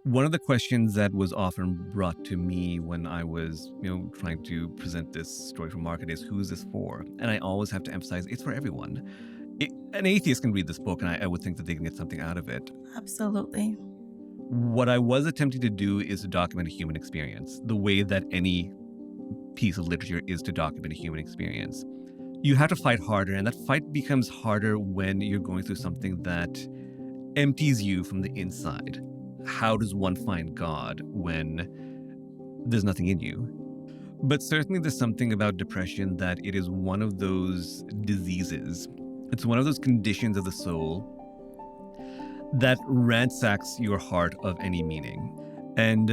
One of the questions that was often brought to me when I was, trying to present this story for market is who is this for? And I always have to emphasize it's for everyone. An atheist can read this book and I would think that they can get something out of it. Absolutely. What I was attempting to do is to document a human experience, the way that any piece of literature is to document a human experience. You have to fight harder, and that fight becomes harder when you're going through something that empties you from the inside. How does one find God when there's nothing in you? But certainly there's something about depression that it is one of those diseases. It's one of those conditions of the soul that ransacks your heart of any meaning. And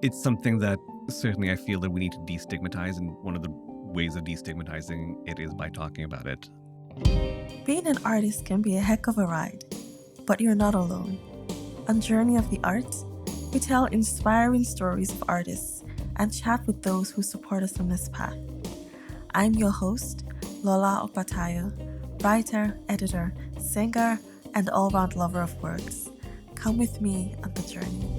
it's something that certainly I feel that we need to destigmatize. And one of the ways of destigmatizing it is by talking about it. Being an artist can be a heck of a ride, but you're not alone. On Journey of the Art, we tell inspiring stories of artists and chat with those who support us on this path. I'm your host, Lola Okpatayo, writer, editor, singer, and all-round lover of words. Come with me on the journey.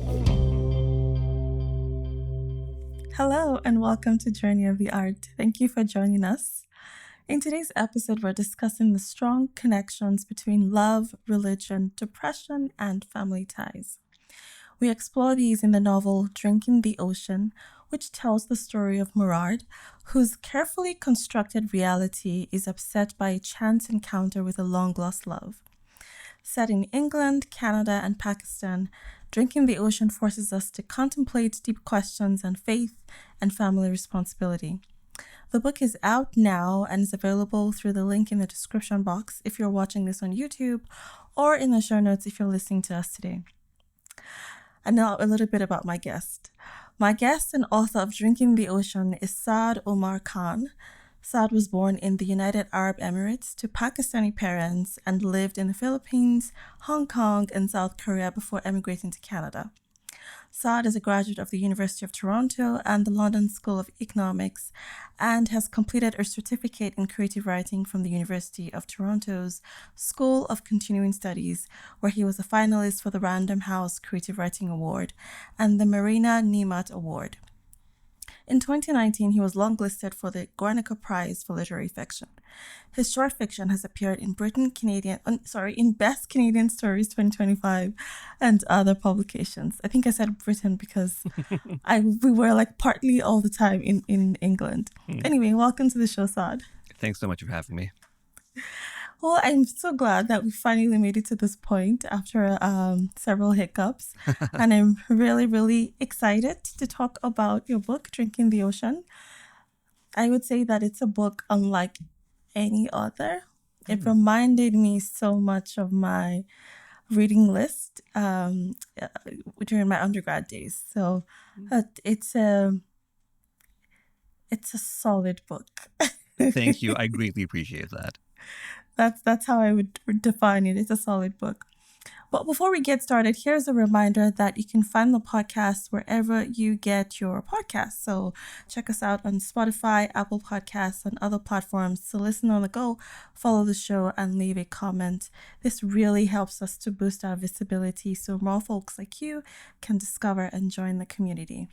Hello and welcome to Journey of the Art. Thank you for joining us. In today's episode, we're discussing the strong connections between love, religion, depression, and family ties. We explore these in the novel Drinking the Ocean, which tells the story of Murad, whose carefully constructed reality is upset by a chance encounter with a long-lost love. Set in England, Canada, and Pakistan, Drinking the Ocean forces us to contemplate deep questions on faith and family responsibility. The book is out now and is available through the link in the description box if you're watching this on YouTube, or in the show notes if you're listening to us today. And now a little bit about my guest. My guest and author of Drinking the Ocean is Saad Omar Khan. Saad was born in the United Arab Emirates to Pakistani parents and lived in the Philippines, Hong Kong, and South Korea before emigrating to Canada. Saad is a graduate of the University of Toronto and the London School of Economics and has completed a certificate in creative writing from the University of Toronto's School of Continuing Studies, where he was a finalist for the Random House Creative Writing Award and the Marina Nimat Award. In 2019, he was longlisted for the Guernica Prize for Literary Fiction. His short fiction has appeared in in Best Canadian Stories 2025 and other publications. I think I said Britain because we were partly all the time in England. Anyway, welcome to the show, Saad. Thanks so much for having me. Well, I'm so glad that we finally made it to this point after several hiccups. And I'm really, really excited to talk about your book, Drinking the Ocean. I would say that it's a book unlike any other. It reminded me so much of my reading list during my undergrad days. So it's a solid book. Thank you. I greatly appreciate that. That's how I would define it. It's a solid book. But before we get started, here's a reminder that you can find the podcast wherever you get your podcasts. So check us out on Spotify, Apple Podcasts, and other platforms to listen on the go, follow the show, and leave a comment. This really helps us to boost our visibility so more folks like you can discover and join the community.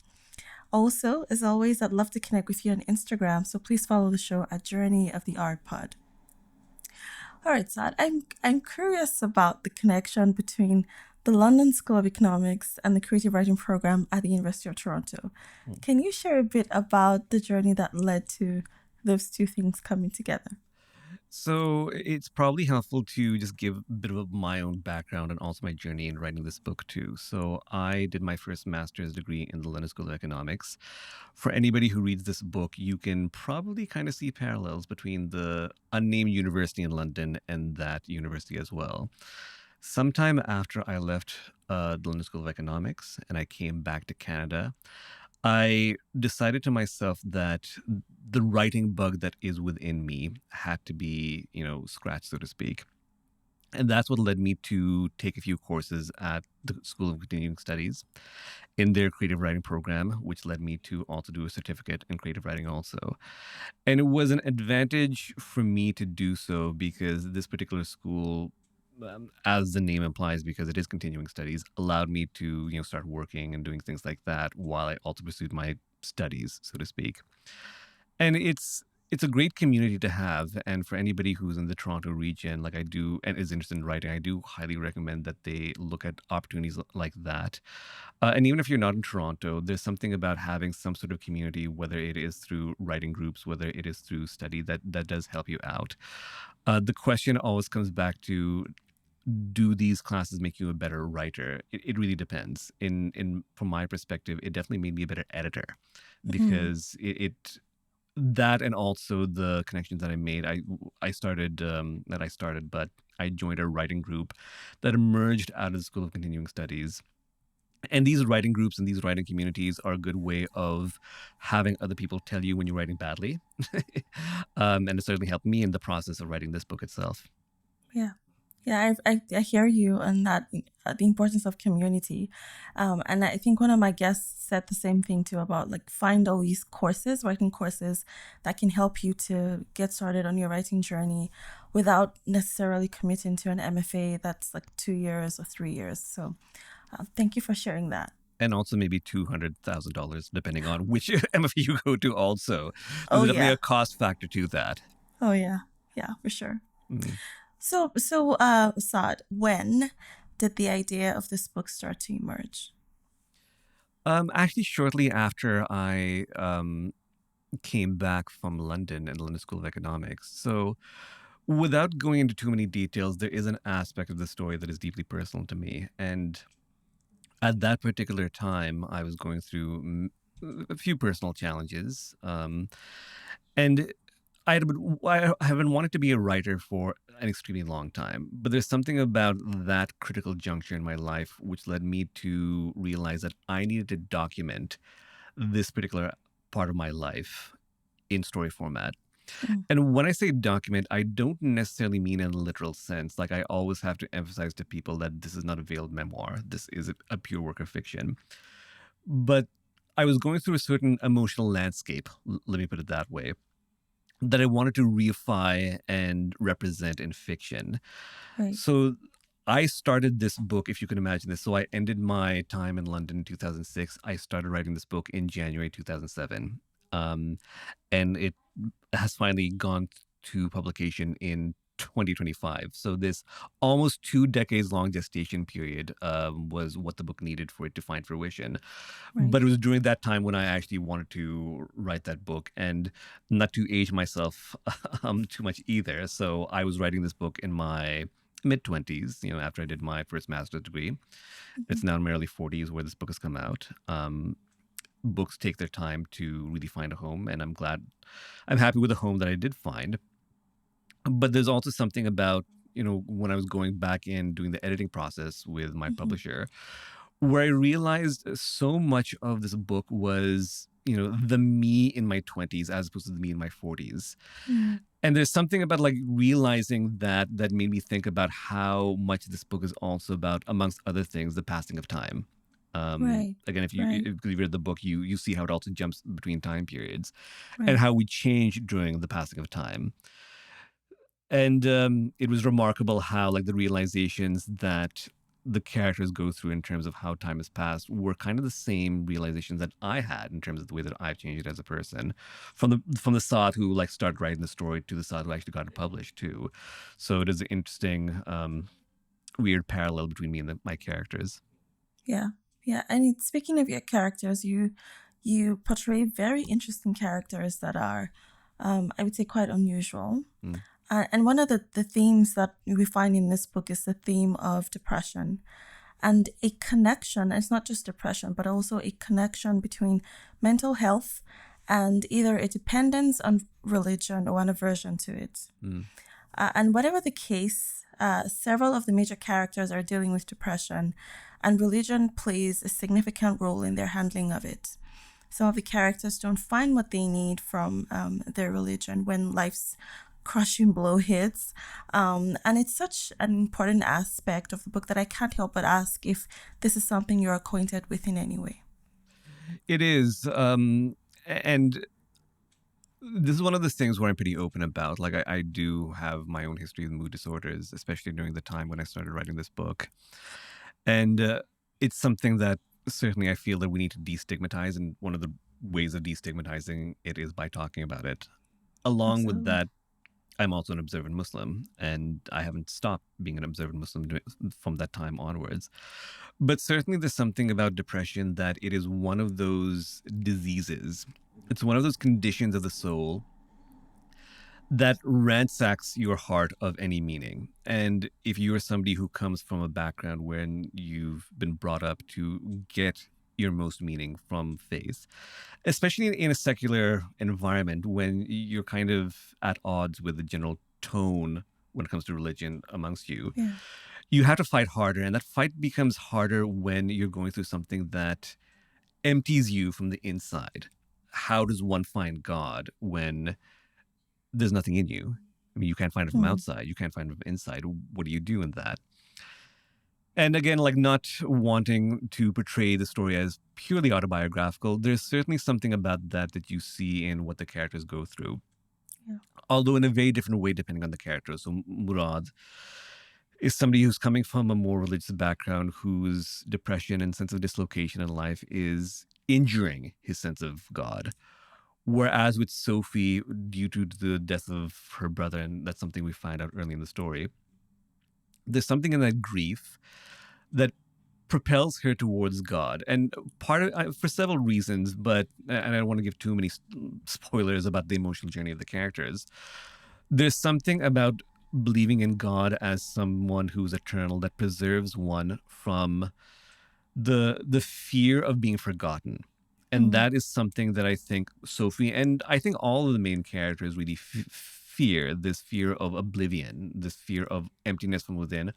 Also, as always, I'd love to connect with you on Instagram, so please follow the show at Journey of the Art Pod. All right, Saad, I'm curious about the connection between the London School of Economics and the creative writing program at the University of Toronto. Can you share a bit about the journey that led to those two things coming together? So it's probably helpful to just give a bit of my own background and also my journey in writing this book too. So I did my first master's degree in the London School of Economics. For anybody who reads this book, you can probably kind of see parallels between the unnamed university in London and that university as well. Sometime after I left the London School of Economics and I came back to Canada, I decided to myself that the writing bug that is within me had to be, scratched, so to speak. And that's what led me to take a few courses at the School of Continuing Studies in their creative writing program, which led me to also do a certificate in creative writing also. And it was an advantage for me to do so because this particular school as the name implies, because it is continuing studies, allowed me to start working and doing things like that while I also pursued my studies, so to speak. And it's a great community to have. And for anybody who's in the Toronto region, like I do, and is interested in writing, I do highly recommend that they look at opportunities like that. And even if you're not in Toronto, there's something about having some sort of community, whether it is through writing groups, whether it is through study, that does help you out. The question always comes back to, do these classes make you a better writer? It really depends. In From my perspective, it definitely made me a better editor, Mm. because it that, and also the connections that I made. I started that I started, but I joined a writing group that emerged out of the School of Continuing Studies. And these writing groups and these writing communities are a good way of having other people tell you when you're writing badly. And it certainly helped me in the process of writing this book itself. Yeah. Yeah, I hear you on that, the importance of community. And I think one of my guests said the same thing too about like find all these courses, writing courses that can help you to get started on your writing journey without necessarily committing to an MFA that's like 2 years or 3 years. So thank you for sharing that. And also maybe $200,000, depending on which MFA you go to. Also, there's Oh, definitely yeah. a cost factor to that. Oh, yeah. Yeah, for sure. Mm. So, Saad, when did the idea of this book start to emerge? Actually, shortly after I came back from London and the London School of Economics. So, without going into too many details, there is an aspect of the story that is deeply personal to me. And at that particular time, I was going through a few personal challenges. And I have been wanting to be a writer for an extremely long time, but there's something about that critical juncture in my life which led me to realize that I needed to document this particular part of my life in story format. Mm. And when I say document, I don't necessarily mean in a literal sense. Like, I always have to emphasize to people that this is not a veiled memoir. This is a pure work of fiction. But I was going through a certain emotional landscape, let me put it that way, that I wanted to reify and represent in fiction. Right. So I started this book, if you can imagine this. So I ended my time in London in 2006. I started writing this book in January 2007. And it has finally gone to publication in 2025. So this almost 2 decades long gestation period was what the book needed for it to find fruition. Right. But it was during that time when I actually wanted to write that book, and not to age myself too much either. So I was writing this book in my mid 20s, after I did my first master's degree. Mhm. It's now in my early 40s where this book has come out. Books take their time to really find a home, and I'm happy with the home that I did find. But there's also something about, when I was going back in doing the editing process with my Mhm. publisher, where I realized so much of this book was, the me in my 20s as opposed to the me in my 40s. Mm. And there's something about like realizing that made me think about how much this book is also about, amongst other things, the passing of time. Right. Again, Right. if you read the book, you see how it also jumps between time periods and Right. how we change during the passing of time. And it was remarkable how, like, the realizations that the characters go through in terms of how time has passed were kind of the same realizations that I had in terms of the way that I've changed as a person, from the Saad who like started writing the story to the Saad who actually got it published too. So it is an interesting, weird parallel between me and my characters. Yeah. Yeah. And speaking of your characters, you portray very interesting characters that are, I would say, quite unusual. Mm. And one of the themes that we find in this book is the theme of depression and a connection. It's not just depression, but also a connection between mental health and either a dependence on religion or an aversion to it. Mm. And whatever the case, several of the major characters are dealing with depression, and religion plays a significant role in their handling of it. Some of the characters don't find what they need from their religion when life's crushing blow hits. And it's such an important aspect of the book that I can't help but ask if this is something you're acquainted with in any way. It is, and This is one of those things where I'm pretty open about. Like, I do have my own history with mood disorders, especially during the time when I started writing this book. And it's something that certainly I feel that we need to destigmatize. And one of the ways of destigmatizing it is by talking about it. Along with Absolutely. that, I'm also an observant Muslim, and I haven't stopped being an observant Muslim from that time onwards. But certainly, there's something about depression that it is one of those diseases. It's one of those conditions of the soul that ransacks your heart of any meaning. And if you're somebody who comes from a background when you've been brought up to get your most meaning from faith, especially in a secular environment when you're kind of at odds with the general tone when it comes to religion amongst you, Yeah. you have to fight harder. And that fight becomes harder when you're going through something that empties you from the inside. How does one find God when there's nothing in you? I mean, you can't find it from Mm. outside. You can't find it from inside. What do you do in that? And again, like not wanting to portray the story as purely autobiographical, there's certainly something about that you see in what the characters go through. Yeah. Although in a very different way depending on the character. So Murad is somebody who's coming from a more religious background, whose depression and sense of dislocation in life is injuring his sense of God. Whereas with Sophie, due to the death of her brother, and that's something we find out early in the story, there's something in that grief that propels her towards God. And part of, for several reasons, but, and I don't want to give too many spoilers about the emotional journey of the characters. There's something about believing in God as someone who's eternal that preserves one from the fear of being forgotten. And Mm. that is something that I think Sophie and I think all of the main characters really fear, this fear of oblivion, this fear of emptiness from within,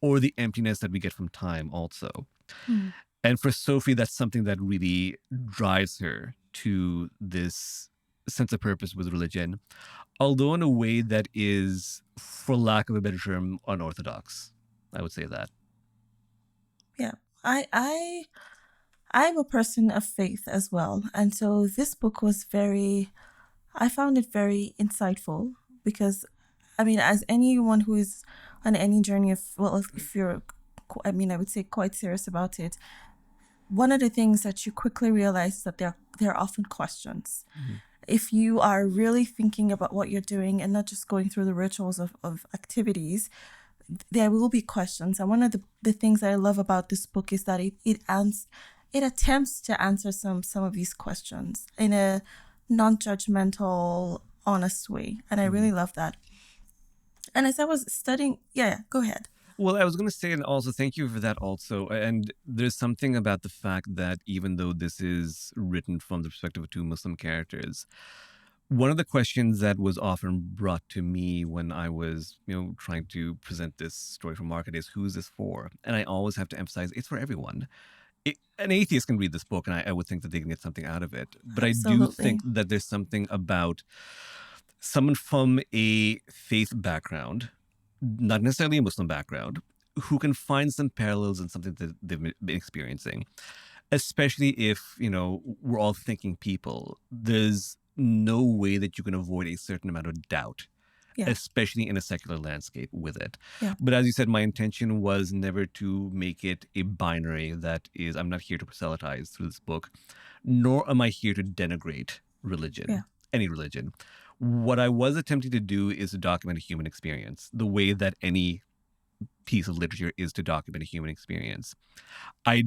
or the emptiness that we get from time also. Mm. And for Sophie, that's something that really drives her to this sense of purpose with religion, although in a way that is, for lack of a better term, unorthodox. I would say that. Yeah. I'm a person of faith as well. And so this book was I found it very insightful because, I mean, as anyone who is on any journey of, well, if you're, I mean, I would say quite serious about it, one of the things that you quickly realize is that there are often questions. Mhm. If you are really thinking about what you're doing and not just going through the rituals of activities, there will be questions. And one of the things that I love about this book is that it attempts to answer some of these questions in a non-judgmental, honest way. And I Mhm. really love that. And as I was studying, yeah, go ahead. Well, I was going to say, and also thank you for that also. And there's something about the fact that even though this is written from the perspective of two Muslim characters, one of the questions that was often brought to me when I was, trying to present this story for market is who's this for? And I always have to emphasize it's for everyone. An atheist can read this book and I would think that they can get something out of it. But I do Absolutely. think that there's something about someone from a faith background, not necessarily a Muslim background, who can find some parallels in something that they've been experiencing, especially if, we're all thinking people. There's no way that you can avoid a certain amount of doubt, Yeah, especially in a secular landscape with it. yeah, But as you said, my intention was never to make it a binary that is, I'm not here to proselytize through this book, nor am I here to denigrate yeah, religion, any religion. What I was attempting to do is to document a human experience, the way that any piece of literature is to document a human experience. I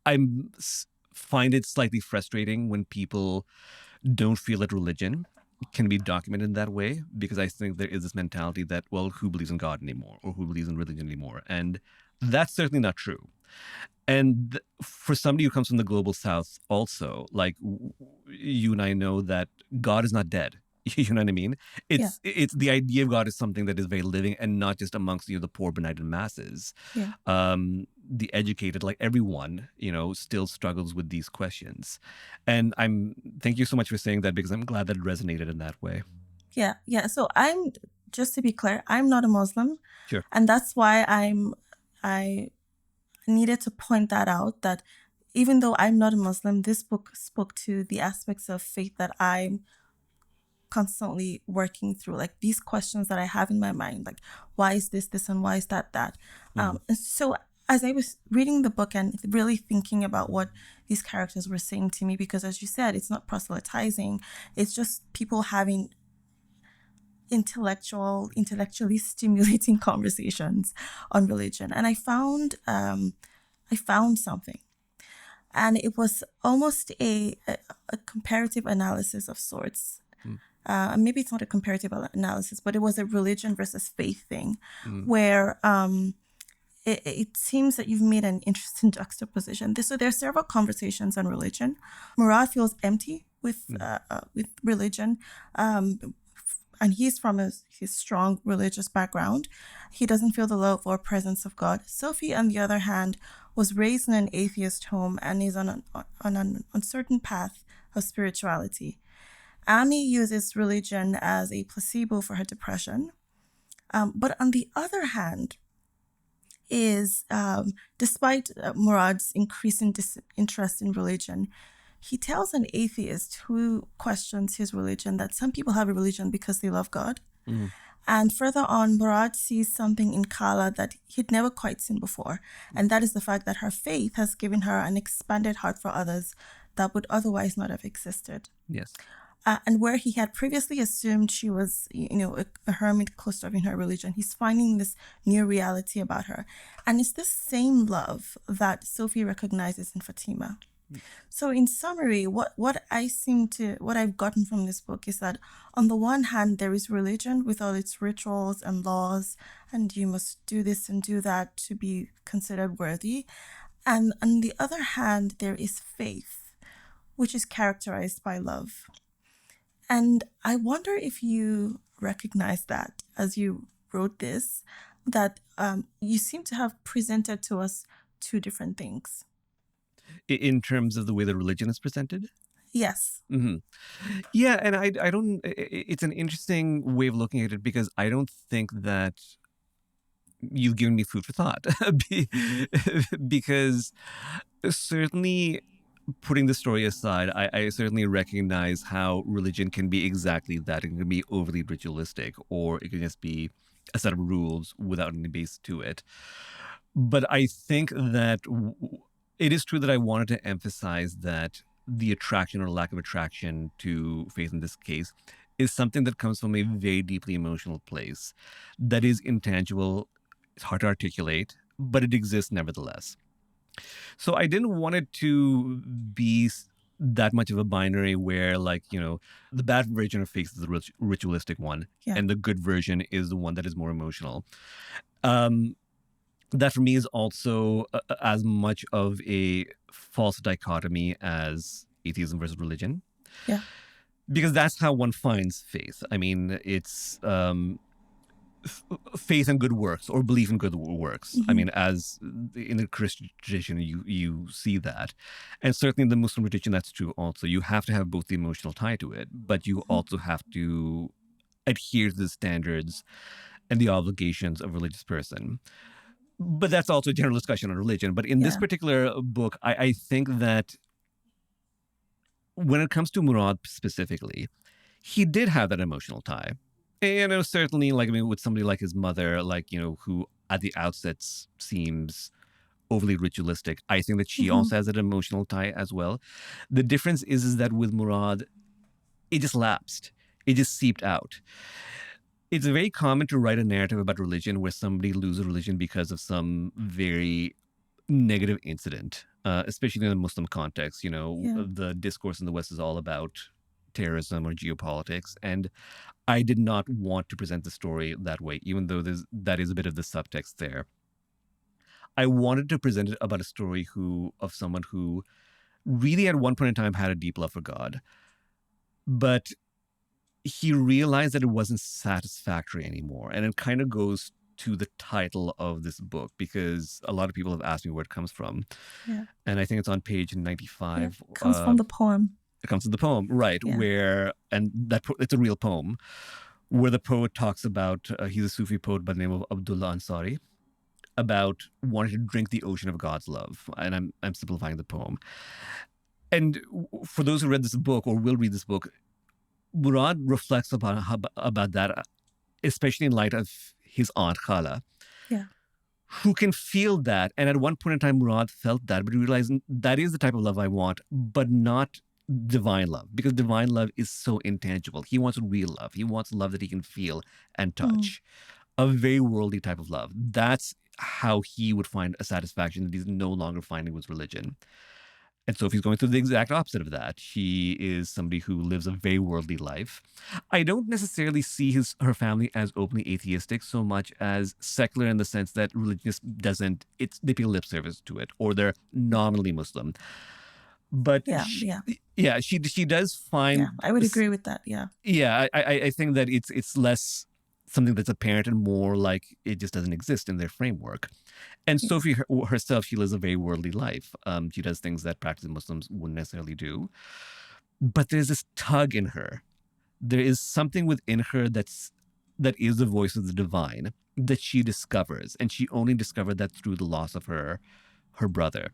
I'm find it slightly frustrating when people don't feel that religion can be documented in that way, because I think there is this mentality that, well, who believes in God anymore or who believes in religion anymore? And that's certainly not true. And for somebody who comes from the global south also, like you and I know that God is not dead. You know what I mean? yeah, It's the idea of God is something that is very living and not just amongst the poor benighted masses. yeah. The educated, like everyone, still struggles with these questions. And I'm thank you so much for saying that, because I'm glad that it resonated in that way. Yeah, yeah. So just to be clear, I'm not a Muslim, Sure. and that's why I needed to point that out, that even though I'm not a Muslim, this book spoke to the aspects of faith that I'm constantly working through, like these questions that I have in my mind, like why is this and why is that. And so as I was reading the book and really thinking about what these characters were saying to me, because as you said, it's not proselytizing, it's just people having intellectually stimulating conversations on religion. And I found something, and it was almost a comparative analysis of sorts. Maybe it's not a comparative analysis, but it was a religion versus faith thing, where it seems that you've made an interesting juxtaposition. So there are several conversations on religion. Murad feels empty with religion, and he's from his strong religious background. He doesn't feel the love or presence of God. Sophie, on the other hand, was raised in an atheist home and is on an uncertain path of spirituality. Amy uses religion as a placebo for her depression. But on the other hand, despite Murad's increasing interest in religion, he tells an atheist who questions his religion that some people have a religion because they love God. And further on, Murad sees something in Kala that he'd never quite seen before. And that is the fact that her faith has given her an expanded heart for others that would otherwise not have existed. Yes. And where he had previously assumed she was, a hermit closed up in her religion, he's finding this new reality about her. And it's this same love that Sophie recognizes in Fatima. So in summary, what I've gotten from this book is that on the one hand, there is religion with all its rituals and laws, and you must do this and do that to be considered worthy. And on the other hand, there is faith, which is characterized by love. And I wonder if you recognize that as you wrote this, that you seem to have presented to us two different things. In terms of the way that religion is presented? Yes. Yeah, and I don't, it's an interesting way of looking at it, because I don't think that you've given me food for thought. Because certainly, putting the story aside, I certainly recognize how religion can be exactly that. It can be overly ritualistic, or it can just be a set of rules without any base to it. But I think that it is true that I wanted to emphasize that the attraction or lack of attraction to faith in this case is something that comes from a very deeply emotional place that is intangible. It's hard to articulate, but it exists nevertheless. So I didn't want it to be that much of a binary where, like, the bad version of faith is the ritualistic one, and the good version is the one that is more emotional. That for me is also as much of a false dichotomy as atheism versus religion. Yeah. Because that's how one finds faith. I mean, it's faith in good works, or belief in good works. I mean, as in the Christian tradition, you see that. And certainly in the Muslim tradition, that's true also. You have to have both the emotional tie to it, but you also have to adhere to the standards and the obligations of a religious person. But that's also a general discussion on religion. But in this particular book, I think that when it comes to Murad specifically, he did have that emotional tie. And certainly, with somebody like his mother, who at the outset seems overly ritualistic, I think that she also has an emotional tie as well. The difference is that with Murad, it just lapsed. It just seeped out. It's very common to write a narrative about religion where somebody loses religion because of some very negative incident, especially in a Muslim context. The discourse in the West is all about terrorism or geopolitics. And I did not want to present the story that way, even though that is a bit of the subtext there. I wanted to present it about a story of someone who really at one point in time had a deep love for God, but he realized that it wasn't satisfactory anymore. And it kind of goes to the title of this book, because a lot of people have asked me where it comes from. Yeah. And I think it's on page 95. It comes from the poem. It comes from the poem, right? Yeah. It's a real poem, where the poet talks about, he's a Sufi poet by the name of Abdullah Ansari, about wanting to drink the ocean of God's love. And I'm simplifying the poem. And for those who read this book or will read this book, Murad reflects about that, especially in light of his aunt Khala, Yeah. who can feel that. And at one point in time, Murad felt that, but he realized that is the type of love I want, but not divine love, because divine love is so intangible. He wants real love. He wants love that he can feel and touch, a very worldly type of love. That's how he would find a satisfaction that he's no longer finding with religion. And Sophie's going through the exact opposite of that. She is somebody who lives a very worldly life. I don't necessarily see her family as openly atheistic so much as secular, in the sense that religion doesn't, they pay lip service to it, or they're nominally Muslim. But Yeah. she does find. Yeah, I would agree with that. Yeah. Yeah, I think that it's less something that's apparent and more like it just doesn't exist in their framework. And Yeah. Sophie herself, she lives a very worldly life. She does things that practicing Muslims wouldn't necessarily do. But there's this tug in her. There is something within her that is the voice of the divine that she discovers, and she only discovered that through the loss of her brother.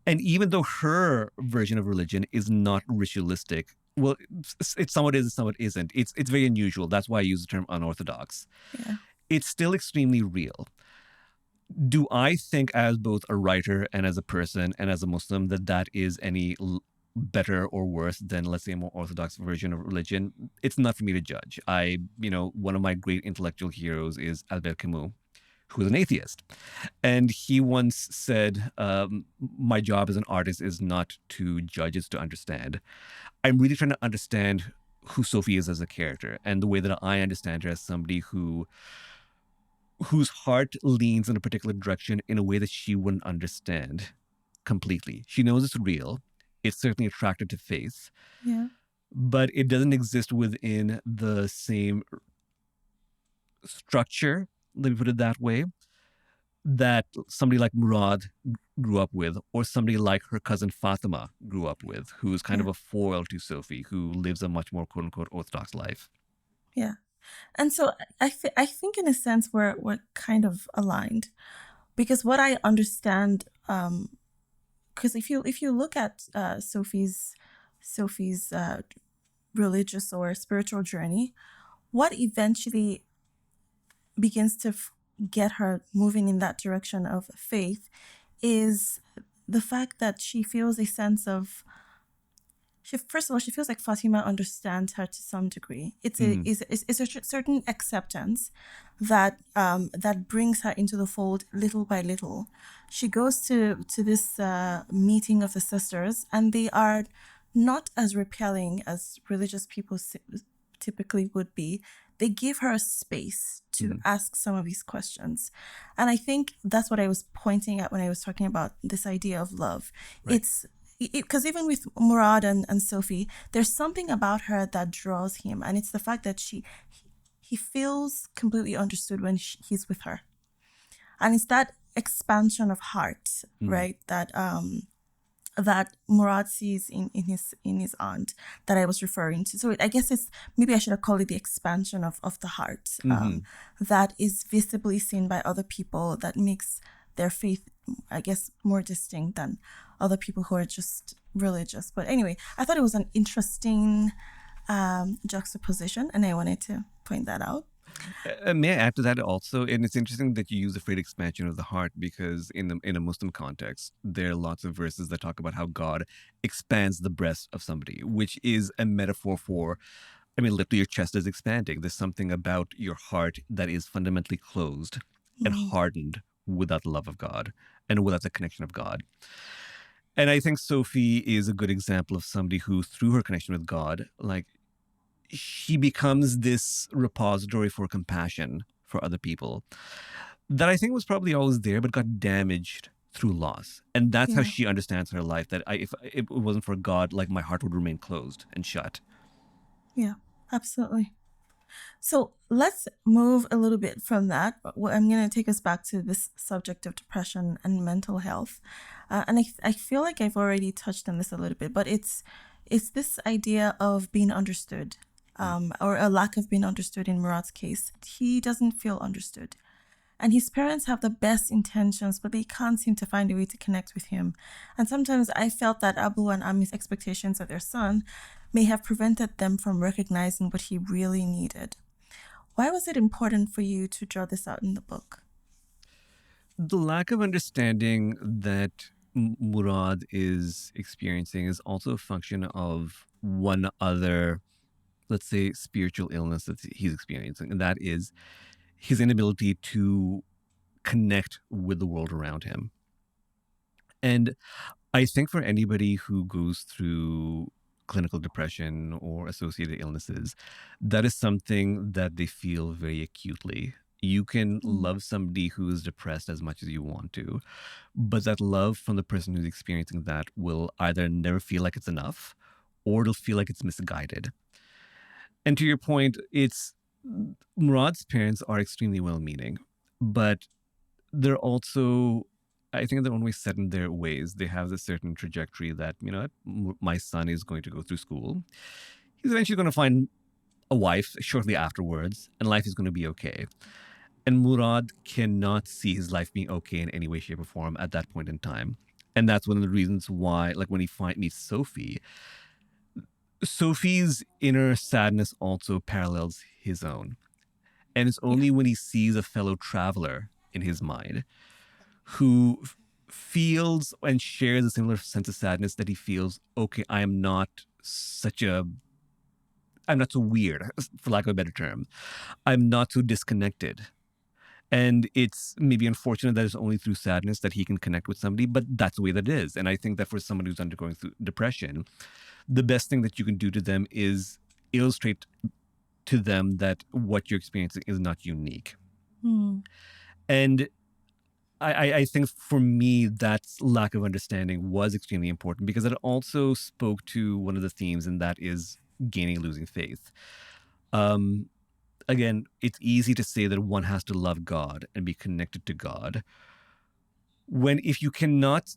And even though her version of religion is not ritualistic, well, it somewhat is, somewhat isn't. It's very unusual. That's why I use the term unorthodox. Yeah. It's still extremely real. Do I think, as both a writer and as a person and as a Muslim, that is any better or worse than, let's say, a more orthodox version of religion? It's not for me to judge. One of my great intellectual heroes is Albert Camus, who is an atheist. And he once said, my job as an artist is not to judge, it's to understand. I'm really trying to understand who Sophie is as a character, and the way that I understand her as somebody whose heart leans in a particular direction in a way that she wouldn't understand completely. She knows it's real. It's certainly attracted to faith. Yeah. But it doesn't exist within the same structure, let me put it that way, that somebody like Murad grew up with, or somebody like her cousin Fatima grew up with, who's kind of a foil to Sophie, who lives a much more quote-unquote orthodox life. Yeah. And so I think in a sense we're kind of aligned, because what I understand, because if you look at Sophie's religious or spiritual journey, what eventually begins to get her moving in that direction of faith is the fact that she feels a sense of, first of all, she feels like Fatima understands her to some degree. It's a certain acceptance that that brings her into the fold little by little. She goes to this meeting of the sisters, and they are not as repelling as religious people typically would be. They give her a space to ask some of these questions. And I think that's what I was pointing at when I was talking about this idea of love. Right. It's because even with Murad and Sophie, there's something about her that draws him, and it's the fact that he feels completely understood when he's with her, and it's that expansion of heart, right? That Murad sees in his aunt that I was referring to. So I guess it's, maybe I should have called it the expansion of the heart, that is visibly seen by other people, that makes their faith, I guess, more distinct than other people who are just religious. But anyway, I thought it was an interesting juxtaposition, and I wanted to point that out. May I add to that also? And it's interesting that you use the phrase expansion of the heart, because in a Muslim context, there are lots of verses that talk about how God expands the breast of somebody, which is a metaphor for, literally your chest is expanding. There's something about your heart that is fundamentally closed and hardened without the love of God and without the connection of God. And I think Sophie is a good example of somebody who, through her connection with God, she becomes this repository for compassion for other people that I think was probably always there, but got damaged through loss. And that's how she understands her life, that if it wasn't for God, my heart would remain closed and shut. Yeah, absolutely. So let's move a little bit from that. I'm going to take us back to this subject of depression and mental health. And I feel like I've already touched on this a little bit, but it's this idea of being understood, or a lack of being understood in Murad's case. He doesn't feel understood. And his parents have the best intentions, but they can't seem to find a way to connect with him. And sometimes I felt that Abu and Ami's expectations of their son may have prevented them from recognizing what he really needed. Why was it important for you to draw this out in the book? The lack of understanding that Murad is experiencing is also a function of one other, let's say, spiritual illness that he's experiencing, and that is his inability to connect with the world around him. And I think for anybody who goes through clinical depression or associated illnesses, that is something that they feel very acutely. You can Mm, love somebody who is depressed as much as you want to, but that love from the person who's experiencing that will either never feel like it's enough or it'll feel like it's misguided. And to your point, it's Murad's parents are extremely well meaning, but they're also, I think they're always set in their ways. They have this certain trajectory that, you know what, my son is going to go through school. He's eventually going to find a wife shortly afterwards, and life is going to be okay. And Murad cannot see his life being okay in any way, shape, or form at that point in time. And that's one of the reasons why, like when he meets Sophie, Sophie's inner sadness also parallels his own. And it's yeah. only when he sees a fellow traveler in his mind who feels and shares a similar sense of sadness that he feels, okay, I'm not so weird, for lack of a better term. I'm not so disconnected. And it's maybe unfortunate that it's only through sadness that he can connect with somebody, but that's the way that it is. And I think that for someone who's undergoing through depression, the best thing that you can do to them is illustrate to them that what you're experiencing is not unique. Mm, And I think for me, that lack of understanding was extremely important because it also spoke to one of the themes, and that is gaining and losing faith. Um, Again, it's easy to say that one has to love God and be connected to God. When if you cannot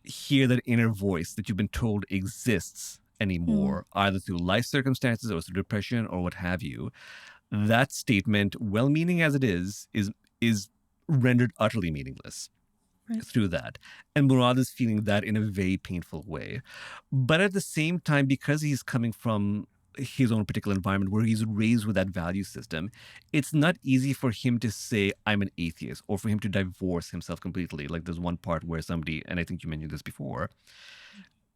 hear that inner voice that you've been told exists mm, anymore, either through life circumstances or through depression or what have you, that statement, well meaning as it is rendered utterly meaningless right. through that. And Murad is feeling that in a very painful way. But at the same time, because he's coming from his own particular environment where he's raised with that value system, it's not easy for him to say, I'm an atheist, or for him to divorce himself completely. Like there's one part where somebody, and I think you mentioned this before,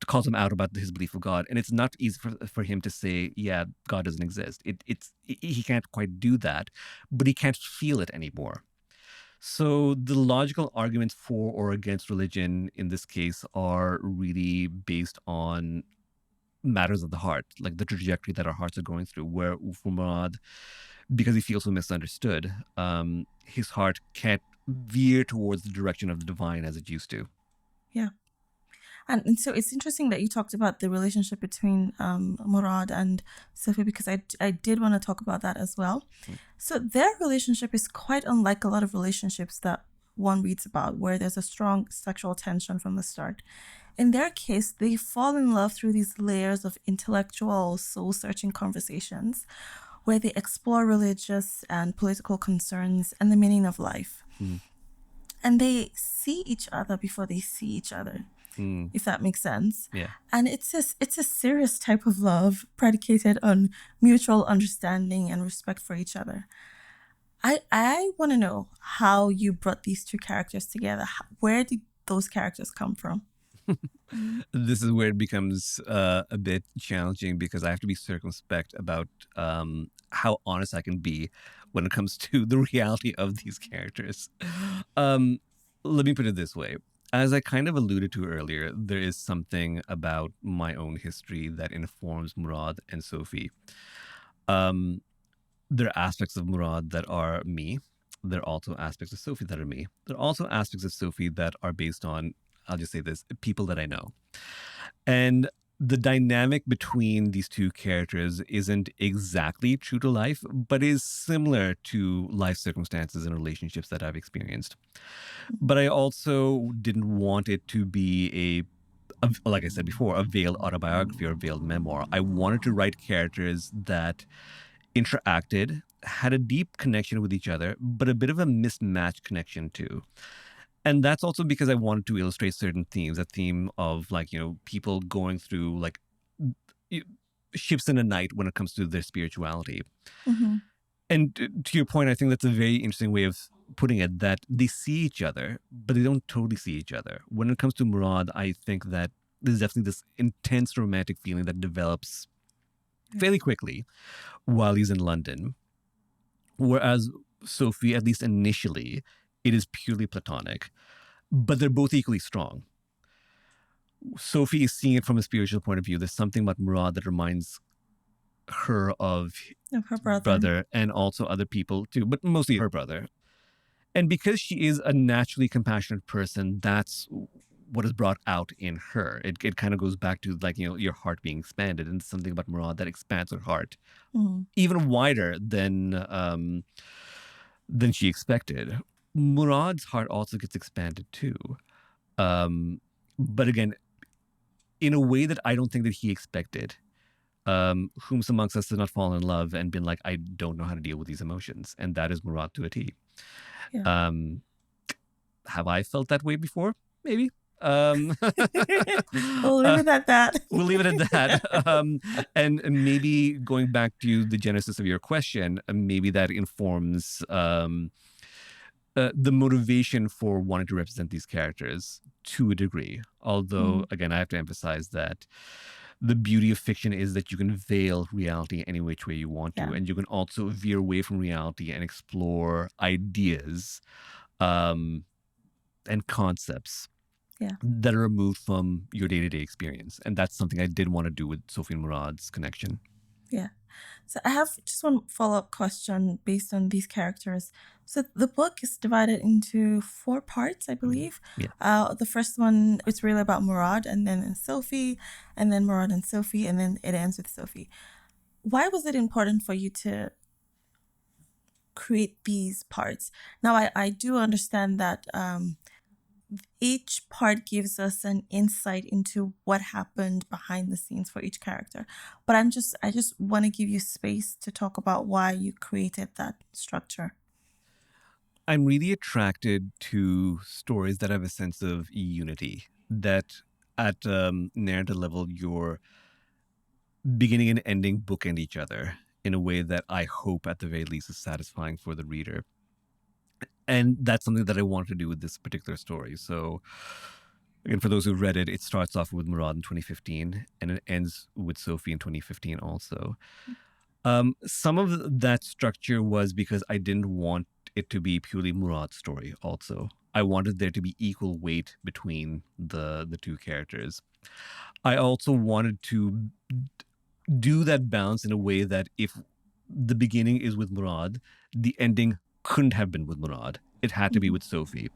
calls him out about his belief of God. And it's not easy for him to say, yeah, God doesn't exist. He can't quite do that, but he can't feel it anymore. So the logical arguments for or against religion in this case are really based on matters of the heart, like the trajectory that our hearts are going through. Where for Murad, because he feels so misunderstood, his heart can't veer towards the direction of the divine as it used to. Yeah. And so it's interesting that you talked about the relationship between Murad and Sophie because I did want to talk about that as well. So their relationship is quite unlike a lot of relationships that one reads about where there's a strong sexual tension from the start. In their case, they fall in love through these layers of intellectual, soul searching conversations where they explore religious and political concerns and the meaning of life. Mm, And they see each other before they see each other, mm, if that makes sense. yeah. And it's a serious type of love predicated on mutual understanding and respect for each other. I want to know how you brought these two characters together. Where did those characters come from? This is where it becomes a bit challenging because I have to be circumspect about how honest I can be when it comes to the reality of these characters. Um, Let me put it this way. As I kind of alluded to earlier, there is something about my own history that informs Murad and Sophie. Um, there are aspects of Murad that are me. There are also aspects of Sophie that are me. There are also aspects of Sophie that are based on, I'll just say this, people that I know. And the dynamic between these two characters isn't exactly true to life, but is similar to life circumstances and relationships that I've experienced. But I also didn't want it to be like I said before, a veiled autobiography or a veiled memoir. I wanted to write characters that interacted, had a deep connection with each other, but a bit of a mismatched connection too. And that's also because I wanted to illustrate certain themes, a theme of like, you know, people going through like ships in the night when it comes to their spirituality. Mm-hmm. And to your point, I think that's a very interesting way of putting it, that they see each other, but they don't totally see each other. When it comes to Murad, I think that there's definitely this intense romantic feeling that develops fairly quickly while he's in London. Whereas Sophie, at least initially, it is purely platonic, but they're both equally strong. Sophie is seeing it from a spiritual point of view. There's something about Murad that reminds her of her brother and also other people too, but mostly her brother. And because she is a naturally compassionate person, that's what is brought out in her. It kind of goes back to, like, your heart being expanded, and something about Murad that expands her heart even wider than she expected. Murad's heart also gets expanded too, but again, in a way that I don't think that he expected. Whom amongst us has not fallen in love and been like, I don't know how to deal with these emotions, and that is Murad to a T. Yeah. Have I felt that way before? Maybe. We'll leave it at that. We'll leave it at that. And maybe going back to the genesis of your question, maybe that informs the motivation for wanting to represent these characters to a degree. Although, again, I have to emphasize that the beauty of fiction is that you can veil reality any which way you want to, and you can also veer away from reality and explore ideas and concepts that are removed from your day-to-day experience. And that's something I did want to do with Sophie and Murad's connection. Yeah. So I have just one follow-up question based on these characters. So the book is divided into 4 parts, I believe. Yeah. The first one, it's really about Murad, and then Sophie, and then Murad and Sophie, and then it ends with Sophie. Why was it important for you to create these parts? Now, I do understand that each part gives us an insight into what happened behind the scenes for each character. But I just want to give you space to talk about why you created that structure. I'm really attracted to stories that have a sense of unity, that at narrative level, your beginning and ending bookend each other in a way that I hope at the very least is satisfying for the reader. And that's something that I wanted to do with this particular story. So, again, for those who've read it, it starts off with Murad in 2015 and it ends with Sophie in 2015 also. Some of that structure was because I didn't want it to be purely Murad's story also. I wanted there to be equal weight between the two characters. I also wanted to do that balance in a way that if the beginning is with Murad, the ending couldn't have been with Murad. It had to be with Sophie.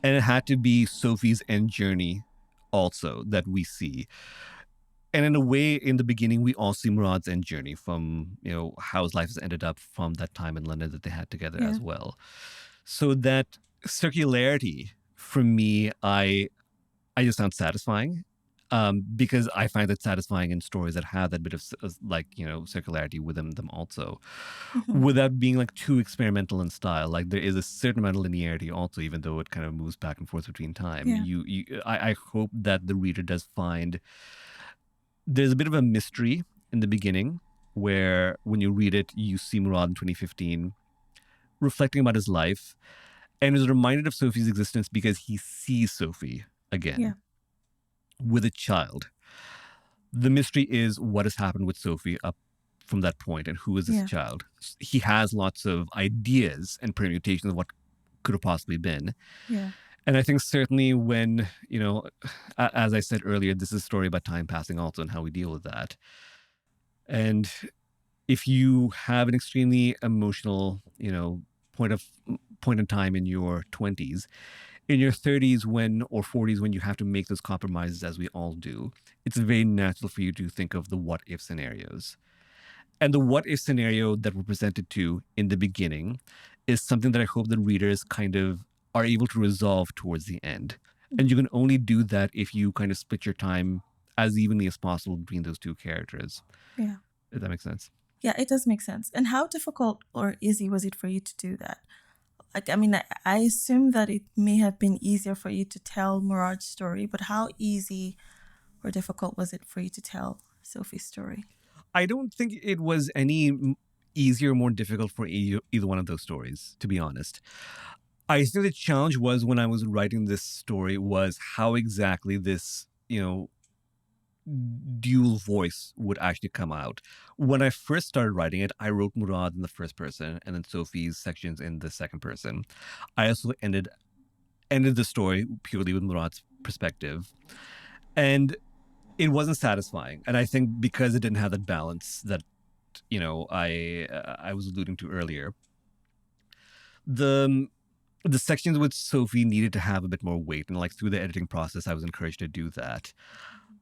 And it had to be Sophie's end journey also that we see. And in a way, in the beginning, we all see Murad's end journey from, how his life has ended up from that time in London that they had together as well. So that circularity, for me, I just found satisfying. Because I find it satisfying in stories that have that bit of circularity within them also, without being like too experimental in style. Like there is a certain amount of linearity also, even though it kind of moves back and forth between time. I hope that the reader does find there's a bit of a mystery in the beginning where when you read it, you see Murad in 2015 reflecting about his life and is reminded of Sophie's existence because he sees Sophie again. With a child. The mystery is what has happened with Sophie up from that point and who is this child. He has lots of ideas and permutations of what could have possibly been. And I think certainly when, as I said earlier, this is a story about time passing also and how we deal with that. And if you have an extremely emotional, point in time in your 20s, in your 30s or 40s when you have to make those compromises as we all do, it's very natural for you to think of the what if scenarios. And the what if scenario that we're presented to in the beginning is something that I hope the readers kind of are able to resolve towards the end. And you can only do that if you kind of split your time as evenly as possible between those two characters. Yeah. If that makes sense. Yeah, it does make sense. And how difficult or easy was it for you to do that? Like, I mean, I assume that it may have been easier for you to tell Murad's story, but how easy or difficult was it for you to tell Sophie's story? I don't think it was any easier or more difficult for either one of those stories, to be honest. I think the challenge was when I was writing this story was how exactly this, dual voice would actually come out. When I first started writing it, I wrote Murad in the first person and then Sophie's sections in the second person. I also ended the story purely with Murad's perspective. And it wasn't satisfying. And I think because it didn't have that balance that I was alluding to earlier, the the sections with Sophie needed to have a bit more weight, and like through the editing process, I was encouraged to do that.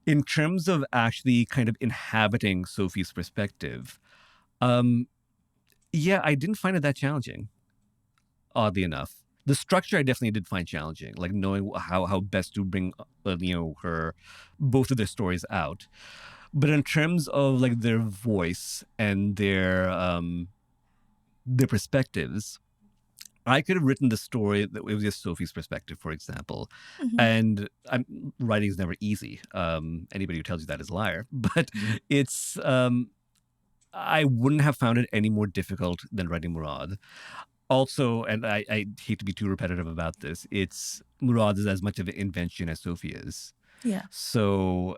In terms of actually kind of inhabiting Sophie's perspective, um, yeah, I didn't find it that challenging. Oddly enough, the structure I definitely did find challenging, like knowing how best to bring her both of their stories out. But in terms of like their voice and their perspectives, I could have written the story that it was just Sophie's perspective, for example. Mm-hmm. And writing is never easy. Anybody who tells you that is a liar. But it's I wouldn't have found it any more difficult than writing Murad. Also, and I hate to be too repetitive about this, it's Murad is as much of an invention as Sophie is. Yeah. So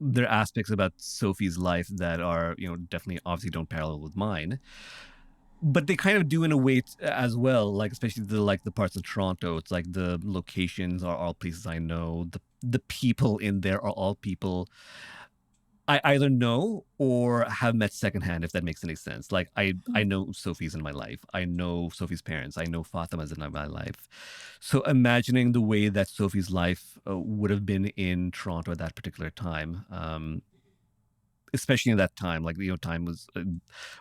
there are aspects about Sophie's life that are, definitely obviously don't parallel with mine. But they kind of do in a way as well, like especially the parts of Toronto. It's like the locations are all places I know. The people in there are all people I either know or have met secondhand, if that makes any sense. Like I know Sophie's in my life. I know Sophie's parents. I know Fatima's in my life. So imagining the way that Sophie's life would have been in Toronto at that particular time, especially in that time, like time was.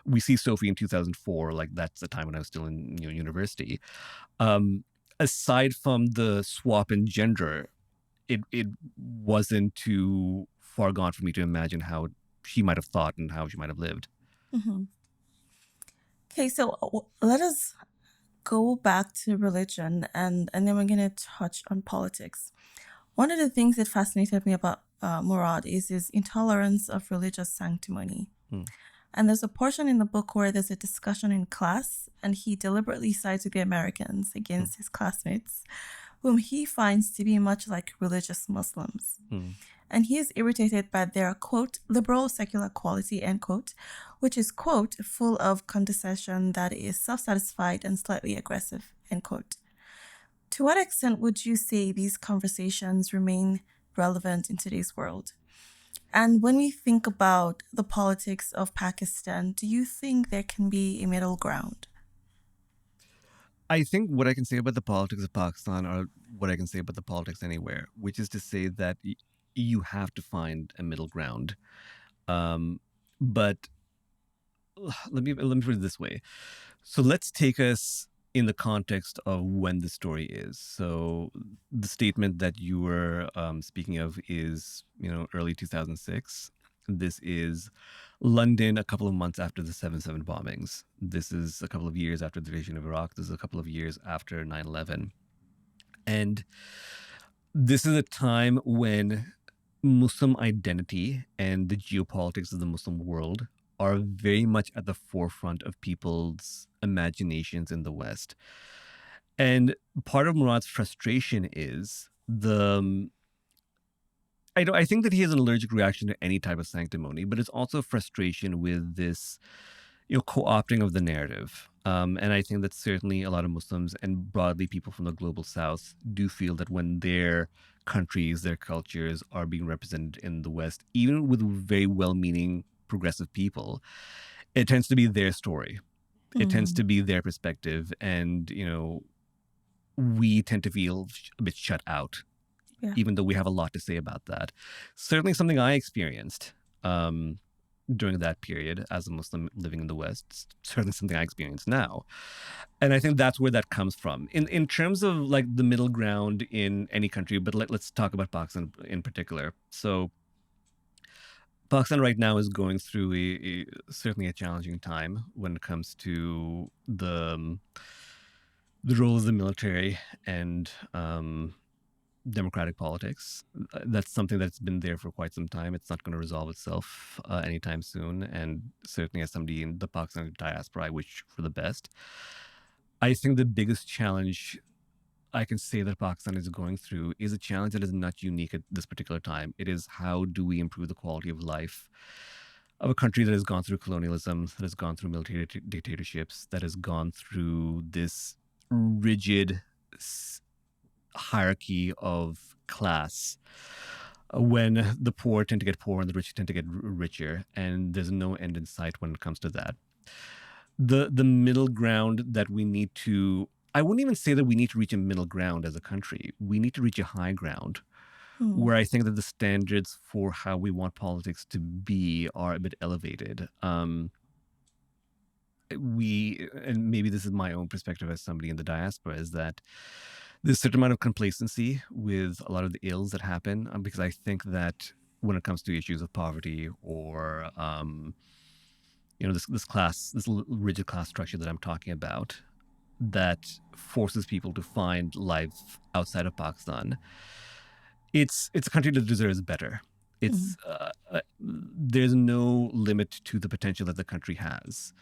We see Sophie in 2004. Like that's the time when I was still in university. Aside from the swap in gender, it wasn't too far gone for me to imagine how she might have thought and how she might have lived. Mm-hmm. Okay, so let us go back to religion, and then we're going to touch on politics. One of the things that fascinated me about Murad is his intolerance of religious sanctimony. And there's a portion in the book where there's a discussion in class, and he deliberately sides with the Americans against his classmates, whom he finds to be much like religious Muslims. And he is irritated by their, quote, liberal secular quality, end quote, which is, quote, full of condescension that is self-satisfied and slightly aggressive, end quote. To what extent would you say these conversations remain relevant in today's world? And when we think about the politics of Pakistan, do you think there can be a middle ground? I think what I can say about the politics of Pakistan are what I can say about the politics anywhere, which is to say that you have to find a middle ground. But let me put it this way. So let's take us in the context of when the story is. So the statement that you were speaking of is, early 2006. This is London a couple of months after the 7/7 bombings. This is a couple of years after the invasion of Iraq. This is a couple of years after 9/11. And this is a time when Muslim identity and the geopolitics of the Muslim world are very much at the forefront of people's imaginations in the West. And part of Murad's frustration is I think that he has an allergic reaction to any type of sanctimony, but it's also frustration with this, co-opting of the narrative. And I think that certainly a lot of Muslims and broadly people from the global South do feel that when their countries, their cultures are being represented in the West, even with very well-meaning progressive people, it tends to be their story. It tends to be their perspective. And, we tend to feel a bit shut out, even though we have a lot to say about that. Certainly something I experienced during that period as a Muslim living in the West. It's certainly something I experience now. And I think that's where that comes from. In terms of like the middle ground in any country, but let's talk about Pakistan in particular. So Pakistan right now is going through certainly a challenging time when it comes to the role of the military and democratic politics. That's something that's been there for quite some time. It's not going to resolve itself anytime soon. And certainly, as somebody in the Pakistani diaspora, I wish for the best. I think the biggest challenge I can say that Pakistan is going through is a challenge that is not unique at this particular time. It is, how do we improve the quality of life of a country that has gone through colonialism, that has gone through military dictatorships, that has gone through this rigid hierarchy of class, when the poor tend to get poorer and the rich tend to get richer, and there's no end in sight when it comes to that. The middle ground that we need to, I wouldn't even say that we need to reach a middle ground as a country. We need to reach a high ground where I think that the standards for how we want politics to be are a bit elevated. And maybe this is my own perspective as somebody in the diaspora, is that there's a certain amount of complacency with a lot of the ills that happen, because I think that when it comes to issues of poverty or this rigid class structure that I'm talking about, that forces people to find life outside of Pakistan, it's a country that deserves better. It's there's no limit to the potential that the country has.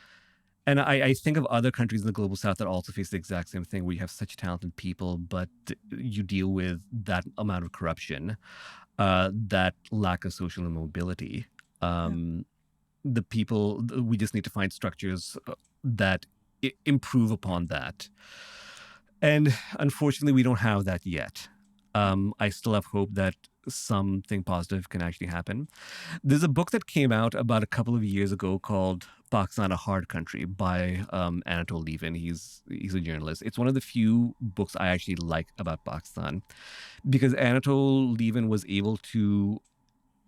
And I think of other countries in the global south that also face the exact same thing, where you have such talented people, but you deal with that amount of corruption, that lack of social mobility. The people, we just need to find structures that improve upon that. And unfortunately, we don't have that yet. I still have hope that something positive can actually happen. There's a book that came out about a couple of years ago called Pakistan, a Hard Country, by Anatol Levin. He's a journalist. It's one of the few books I actually like about Pakistan, because Anatol Levin was able to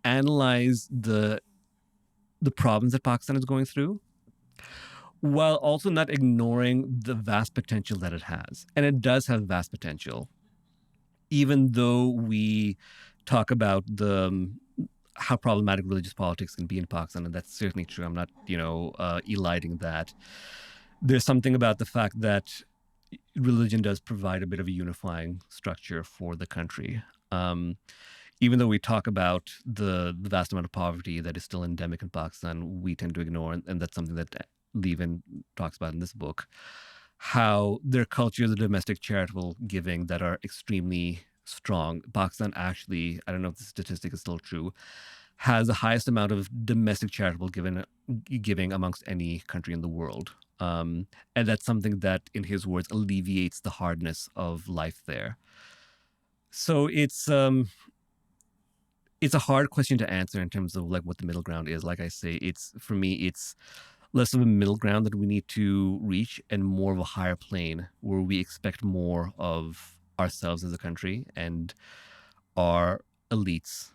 analyze the problems that Pakistan is going through, while also not ignoring the vast potential that it has. And it does have vast potential, even though we talk about how problematic religious politics can be in Pakistan, and that's certainly true. I'm not, eliding that. There's something about the fact that religion does provide a bit of a unifying structure for the country. Even though we talk about the vast amount of poverty that is still endemic in Pakistan, we tend to ignore, and that's something that Levin talks about in this book, how their cultures of domestic charitable giving that are extremely strong. Pakistan actually, I don't know if the statistic is still true, has the highest amount of domestic charitable giving amongst any country in the world. And that's something that, in his words, alleviates the hardness of life there. So it's a hard question to answer in terms of like what the middle ground is. Like I say, for me, it's less of a middle ground that we need to reach, and more of a higher plane where we expect more of ourselves as a country and our elites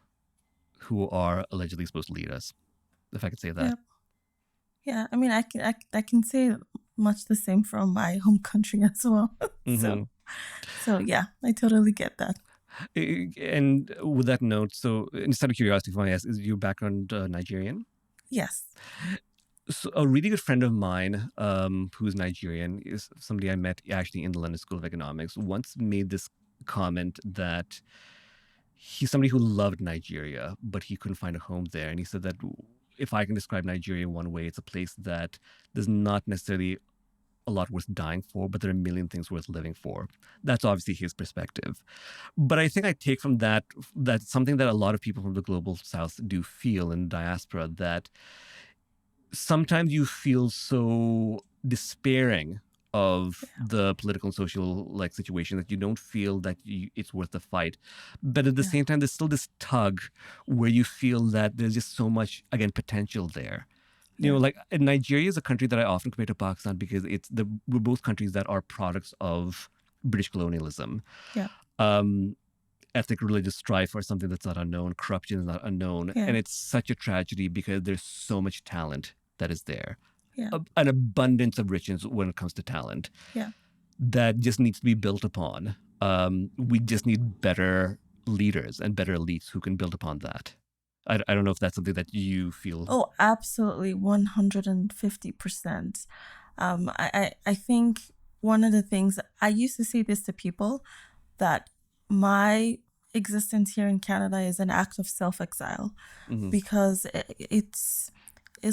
who are allegedly supposed to lead us, if I could say that. Yeah, I mean, I can say much the same from my home country as well. So yeah, I totally get that. And with that note, so instead of curiosity, if I ask, is your background Nigerian? Yes. So a really good friend of mine, who's Nigerian, is somebody I met actually in the London School of Economics, once made this comment that he's somebody who loved Nigeria, but he couldn't find a home there. And he said that if I can describe Nigeria one way, it's a place that there's not necessarily a lot worth dying for, but there are a million things worth living for. That's obviously his perspective. But I think I take from that something that a lot of people from the global south do feel in diaspora, that sometimes you feel so despairing of the political and social situation that you don't feel that it's worth the fight. But at the same time, there's still this tug where you feel that there's just so much, again, potential there. Like Nigeria is a country that I often compare to Pakistan, because we're both countries that are products of British colonialism. Ethnic religious strife or something that's not unknown. Corruption is not unknown. And it's such a tragedy because there's so much talent that is there. An abundance of riches when it comes to talent. That just needs to be built upon. We just need better leaders and better elites who can build upon that. I don't know if that's something that you feel. Oh, absolutely, 150%. I think one of the things, I used to say this to people, that my existence here in Canada is an act of self-exile, Mm-hmm. because it's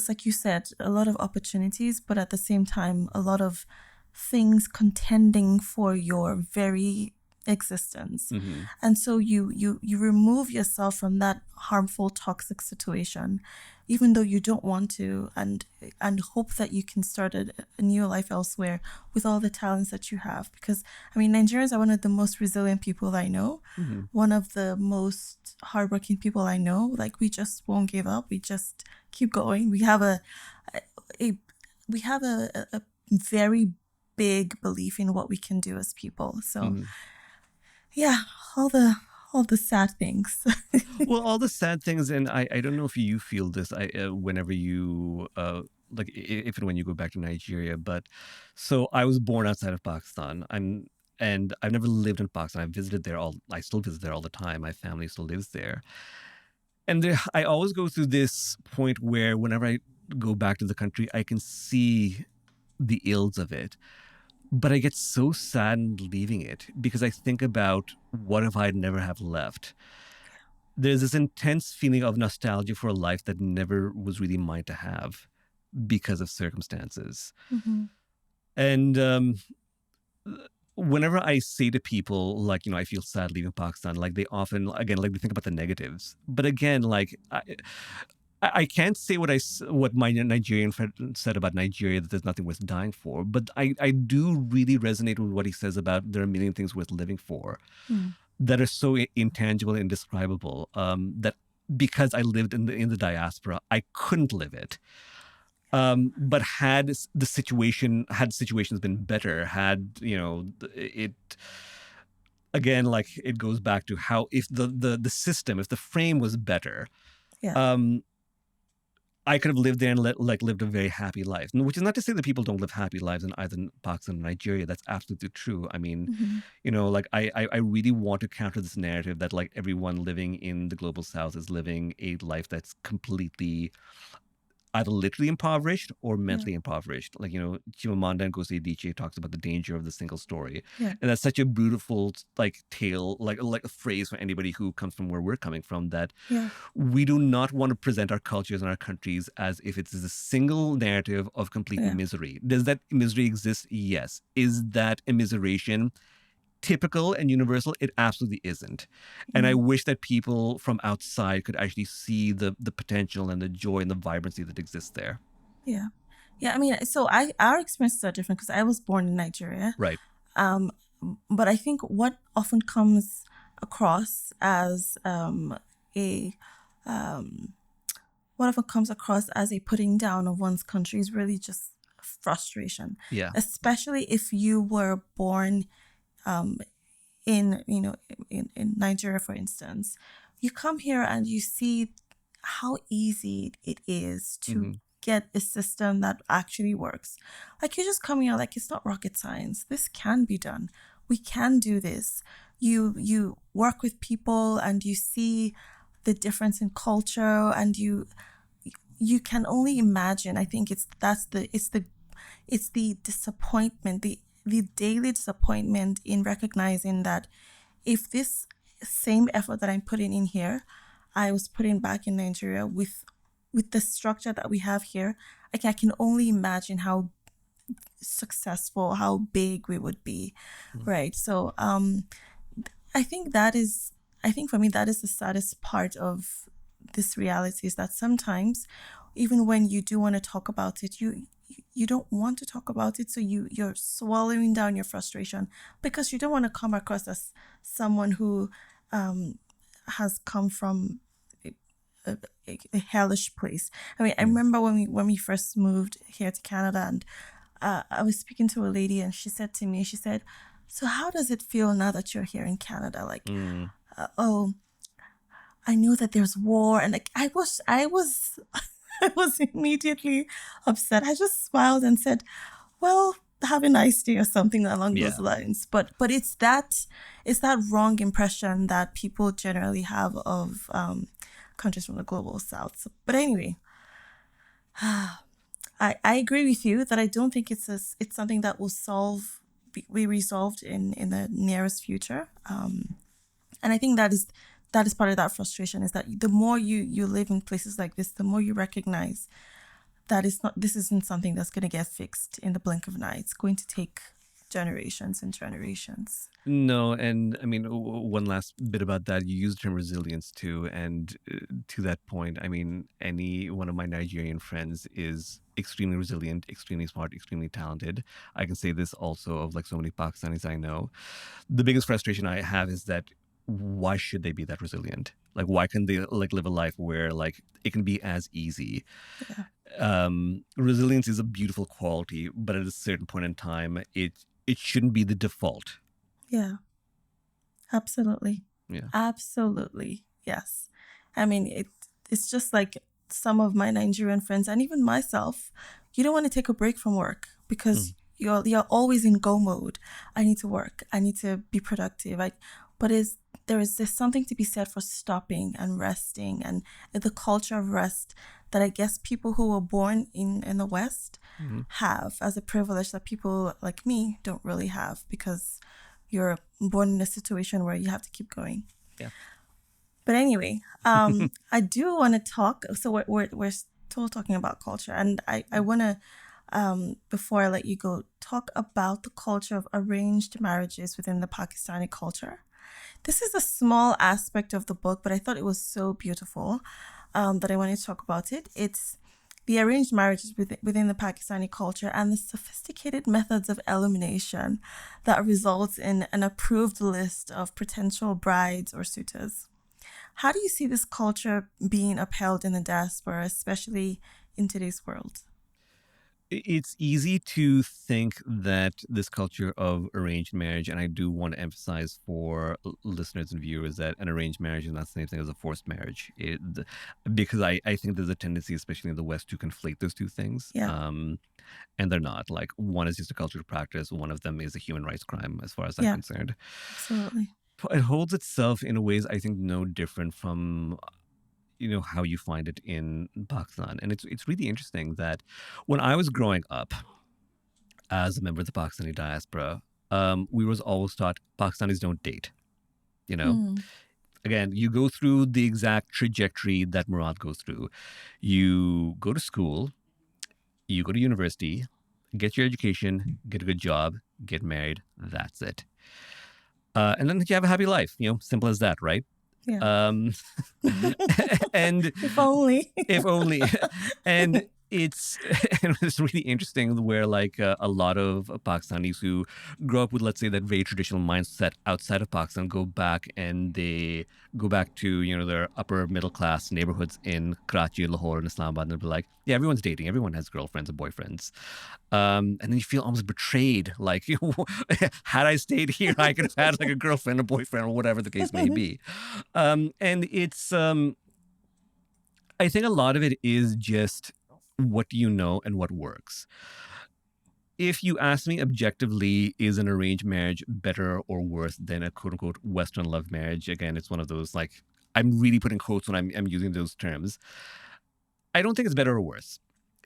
like you said, a lot of opportunities, but at the same time, a lot of things contending for your very existence. Mm-hmm. And so you remove yourself from that harmful, toxic situation, even though you don't want to, and hope that you can start a new life elsewhere with all the talents that you have. Because I mean, Nigerians are one of the most resilient people I know, Mm-hmm. one of the most hardworking people I know. Like, we just won't give up. We just keep going. We have a we have a very big belief in what we can do as people. So Mm-hmm. yeah, all the sad things. Well, all the sad things, and I don't know if you feel this. Whenever you like if and when you go back to Nigeria, but so I was born outside of Pakistan. And I've never lived in Pakistan. I visited there all. I still visit there all the time. My family still lives there, and I always go through this point where whenever I go back to the country, I can see the ills of it. But I get so sad leaving it because I think about what if I'd never have left. There's this intense feeling of nostalgia for a life that never was really mine to have because of circumstances. Mm-hmm. And whenever I say to people, like, I feel sad leaving Pakistan, like they often, again, like they think about the negatives. But again, like, I can't say what my Nigerian friend said about Nigeria, that there's nothing worth dying for. But I do really resonate with what he says about there are a million things worth living for Mm. that are so intangible and indescribable, that because I lived in the diaspora, I couldn't live it. But had situations been better, had it again, like it goes back to how if the system, if the frame was better, Yeah. um, I could have lived there and lived a very happy life. Which is not to say that people don't live happy lives in either Pakistan or Nigeria. That's absolutely true. I mean, Mm-hmm. like I really want to counter this narrative that like everyone living in the global south is living a life that's completely either literally impoverished or Yeah. mentally impoverished. Like, Chimamanda Ngozi Adichie talks about the danger of the single story. Yeah. And that's such a beautiful like tale, like a phrase for anybody who comes from where we're coming from, that Yeah. we do not want to present our cultures and our countries as if it's a single narrative of complete Yeah. misery. Does that misery exist? Yes. Is that immiseration typical and universal? It absolutely isn't. And I Mm. wish that people from outside could actually see the potential and the joy and the vibrancy that exists there. Yeah. Yeah. I mean, so our experiences are different because I was born in Nigeria. Right. Um, but I think what often comes across as a what often comes across as a putting down of one's country is really just frustration, Yeah. especially if you were born um, in Nigeria, for instance. You come here and you see how easy it is to Hmm. get a system that actually works. Like, you just come here, like, it's not rocket science. This can be done. We can do this. You work with people and you see the difference in culture, and you can only imagine. I think it's the disappointment, the daily disappointment in recognizing that if this same effort that I'm putting in here, I was putting back in Nigeria with the structure that we have here, I can only imagine how successful, how big we would be, right? So I think I think for me that is the saddest part of this reality, is that sometimes, even when you do want to talk about it, you don't want to talk about it, so you're swallowing down your frustration because you don't want to come across as someone who has come from a, a hellish place. I mean, I Mm. remember when we first moved here to Canada, and I was speaking to a lady, and she said to me, she said, "So how does it feel now that you're here in Canada? Like, Mm. oh, I know that there's war," and like I was I was immediately upset. I just smiled and said, "Well, have a nice day," or something along those Yeah. lines. But it's that wrong impression that people generally have of countries from the global south. But anyway, I agree with you that I don't think it's something that will be resolved in the nearest future. And I think that is part of that frustration, is that the more you live in places like this, the more you recognize that this isn't something that's going to get fixed in the blink of an eye. It's going to take generations and generations. No, and I mean, one last bit about that. You used the term resilience too, and to that point, I mean, any one of my Nigerian friends is extremely resilient, extremely smart, extremely talented. I can say this also of like so many Pakistanis I know. The biggest frustration I have is that why should they be that resilient? Like, why can't they like live a life where like it can be as easy? Yeah. Resilience is a beautiful quality, but at a certain point in time, it shouldn't be the default. Yeah. Absolutely. Yeah. Absolutely. Yes. I mean, it's just like some of my Nigerian friends and even myself, you don't want to take a break from work because Mm. you're always in go mode. I need to work. I need to be productive. But there's something to be said for stopping and resting, and the culture of rest that I guess people who were born in the West Mhm. have as a privilege that people like me don't really have, because you're born in a situation where you have to keep going. Yeah. But anyway, I do want to talk. So we're still talking about culture, and I want to, before I let you go, talk about the culture of arranged marriages within the Pakistani culture. This is a small aspect of the book, but I thought it was so beautiful that I wanted to talk about it. It's the arranged marriages within the Pakistani culture and the sophisticated methods of elimination that results in an approved list of potential brides or suitors. How do you see this culture being upheld in the diaspora, especially in today's world? It's easy to think that this culture of arranged marriage, and I do want to emphasize for listeners and viewers that an arranged marriage is not the same thing as a forced marriage. Because I think there's a tendency, especially in the West, to conflate those two things. Yeah, And they're not. Like, one is just a cultural practice, one of them is a human rights crime, as far as I'm yeah, concerned. absolutely. It holds itself in ways I think no different from how you find it in Pakistan. And it's really interesting that when I was growing up as a member of the Pakistani diaspora, we was always taught Pakistanis don't date. You know, Mm, again, you go through the exact trajectory that Murad goes through. You go to school, you go to university, get your education, get a good job, get married. That's it. And then you have a happy life. Simple as that, right? yeah. Um, and If only. if only. And it's really interesting where like a lot of Pakistanis who grow up with, let's say, that very traditional mindset outside of Pakistan go back, and they go back to their upper middle class neighborhoods in Karachi, Lahore, and Islamabad, and they'll be like, yeah, everyone's dating, everyone has girlfriends and boyfriends. And then you feel almost betrayed, like had I stayed here, I could have had like a girlfriend, a boyfriend, or whatever the case may be. And it's I think a lot of it is just what do you know and what works. If you ask me objectively, is an arranged marriage better or worse than a quote unquote Western love marriage? Again, it's one of those, like, I'm really putting quotes when I'm using those terms. I don't think it's better or worse.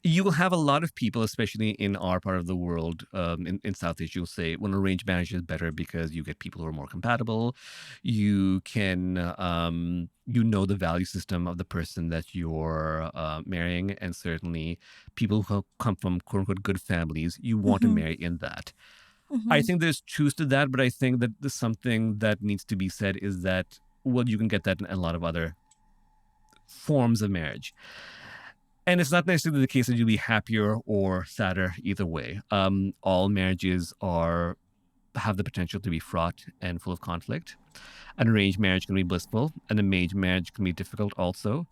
You will have a lot of people, especially in our part of the world, in South Asia, will say, well, arranged marriage is better because you get people who are more compatible. You can, the value system of the person that you're marrying. And certainly people who come from quote unquote good families, you want to Hmm. marry in that. I Hmm. think there's truth to that, but I think that there's something that needs to be said is that, well, you can get that in a lot of other forms of marriage. And it's not necessarily the case that you'll be happier or sadder either way. All marriages have the potential to be fraught and full of conflict. An arranged marriage can be blissful. An arranged marriage can be difficult also.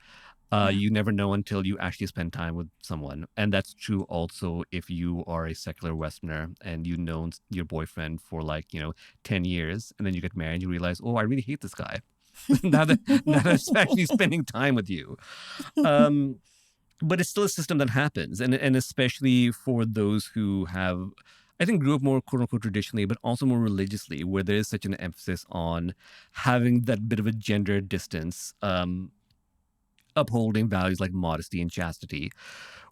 Yeah. You never know until you actually spend time with someone. And that's true also if you are a secular Westerner and you've known your boyfriend for like, 10 years, and then you get married and you realize, oh, I really hate this guy. now that I'm actually spending time with you. Um, but it's still a system that happens, and especially for those who have, I think, grew up more quote unquote traditionally, but also more religiously, where there is such an emphasis on having that bit of a gender distance, upholding values like modesty and chastity.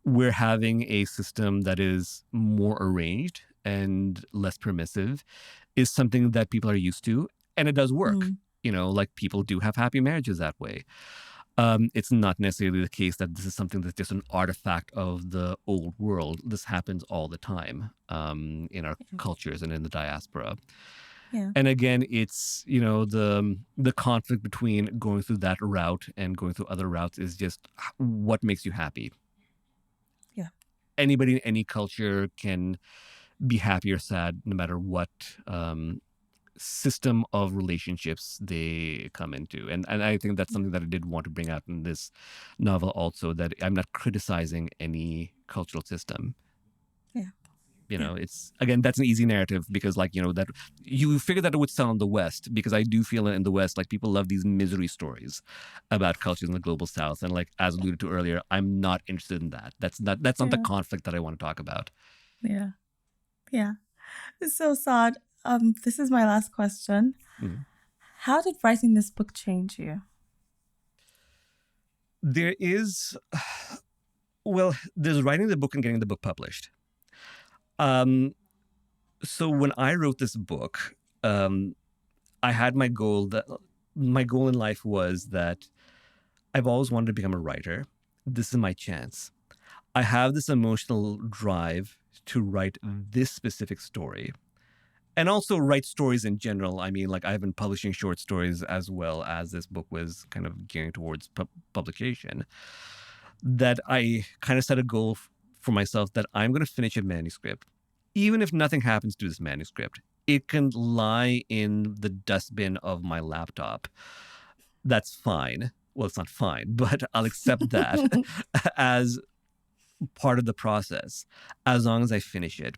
We're having a system that is more arranged and less permissive is something that people are used to, and it does work. Mm. Like people do have happy marriages that way. It's not necessarily the case that this is something that's just an artifact of the old world. This happens all the time in our Yeah. cultures and in the diaspora. Yeah. And again, it's the conflict between going through that route and going through other routes is just what makes you happy. Yeah. Anybody in any culture can be happy or sad no matter what system of relationships they come into. And I think that's something that I did want to bring out in this novel also, that I'm not criticizing any cultural system. Yeah. Yeah. It's again, that's an easy narrative because that you figure that it would sell in the West, because I do feel in the West, like people love these misery stories about cultures in the global South. And like, as alluded to earlier, I'm not interested in that. That's not the Yeah. conflict that I want to talk about. Yeah. Yeah. So, Saad, this is my last question. Mhm. How did writing this book change you? There is, well, there's writing the book and getting the book published. So when I wrote this book, I had my goal in life was that I've always wanted to become a writer. This is my chance. I have this emotional drive to write this specific story, and also write stories in general. I mean, like, I've been publishing short stories as well as this book was kind of gearing towards publication. That I kind of set a goal for myself that I'm going to finish a manuscript. Even if nothing happens to this manuscript, it can lie in the dustbin of my laptop. That's fine. Well, it's not fine, but I'll accept that as part of the process as long as I finish it.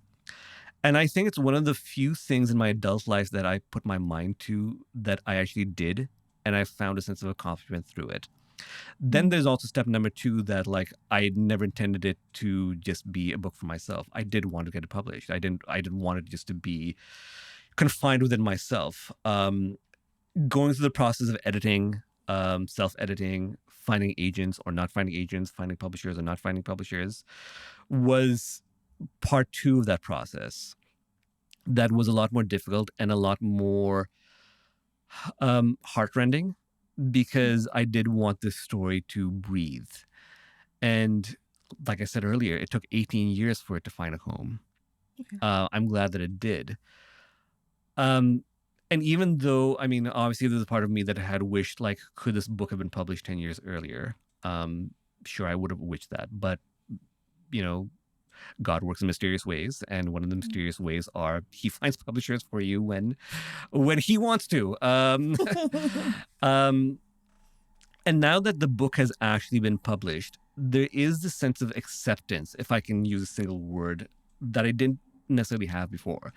And I think it's one of the few things in my adult life that I put my mind to that I actually did. And I found a sense of accomplishment through it. Then Mm. there's also step number 2, that like I never intended it to just be a book for myself. I did want to get it published. I didn't want it just to be confined within myself. Going through the process of editing, self-editing, finding agents or not finding agents, finding publishers or not finding publishers was part 2 of that process. That was a lot more difficult and a lot more heartrending, because I did want this story to breathe. And like I said earlier, it took 18 years for it to find a home. I'm glad that it did. And even though, I mean, obviously there's a part of me that had wished, like, could this book have been published 10 years earlier? Sure, I would have wished that. But, you know, God works in mysterious ways. And one of the mysterious ways are he finds publishers for you when he wants to. Um, and now that the book has actually been published, there is this sense of acceptance, if I can use a single word, that I didn't necessarily have before.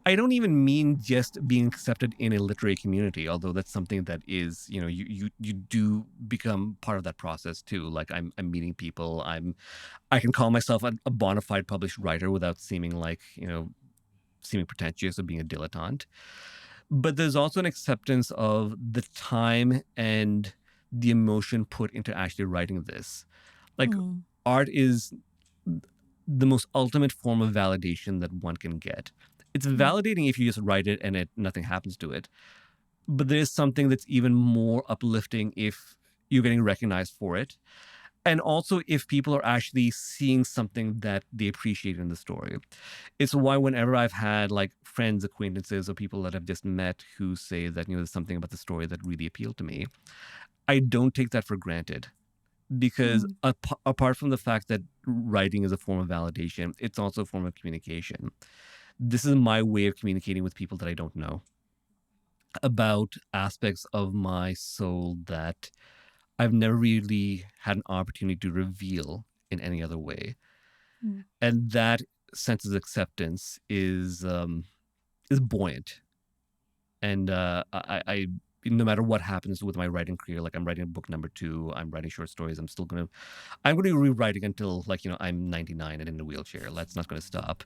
I don't even mean just being accepted in a literary community, although that's something that is, you do become part of that process too. Like I'm meeting people. I can call myself a bona fide published writer without seeming like, seeming pretentious or being a dilettante. But there's also an acceptance of the time and the emotion put into actually writing this. Like, art is the most ultimate form of validation that one can get. It's validating if you just write it and nothing happens to it. But there's something that's even more uplifting if you're getting recognized for it. And also if people are actually seeing something that they appreciate in the story. It's why whenever I've had like friends, acquaintances, or people that I've just met who say that, there's something about the story that really appealed to me, I don't take that for granted. Because apart from the fact that writing is a form of validation, it's also a form of communication. This is my way of communicating with people that I don't know about aspects of my soul that I've never really had an opportunity to reveal in any other way. And that sense of acceptance is buoyant. And I no matter what happens with my writing career, like I'm writing book number 2, I'm writing short stories, I'm going to be rewriting until like, I'm 99 and in a wheelchair. That's not going to stop.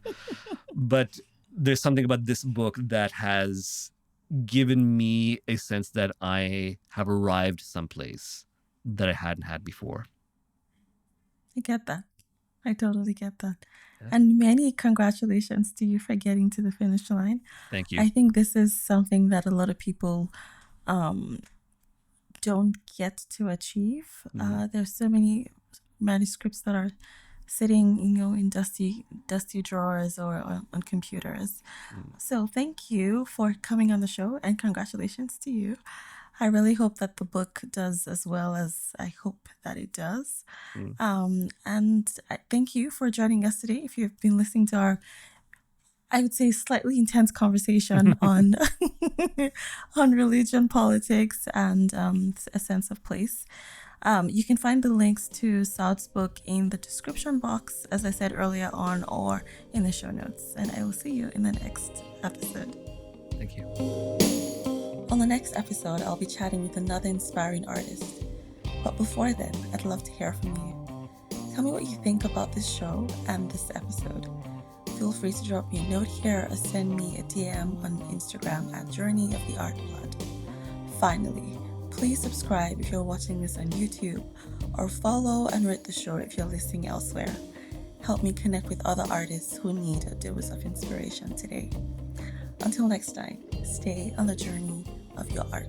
But there's something about this book that has given me a sense that I have arrived someplace that I hadn't had before. I get that. I totally get that. Yeah. And many congratulations to you for getting to the finish line. Thank you. I think this is something that a lot of people don't get to achieve. Mm-hmm. There's so many manuscripts that are sitting, in dusty drawers or on computers. So thank you for coming on the show, and congratulations to you. I really hope that the book does as well as I hope that it does. And thank you for joining us today. If you've been listening to our, I would say, slightly intense conversation on on religion, politics, and a sense of place. You can find the links to Saad's book in the description box, as I said earlier on, or in the show notes. And I will see you in the next episode. Thank you. On the next episode, I'll be chatting with another inspiring artist. But before then, I'd love to hear from you. Tell me what you think about this show and this episode. Feel free to drop me a note here or send me a DM on Instagram at Journey of the Art Blood. Finally, please subscribe if you're watching this on YouTube, or follow and rate the show if you're listening elsewhere. Help me connect with other artists who need a dose of inspiration today. Until next time, stay on the journey of your art.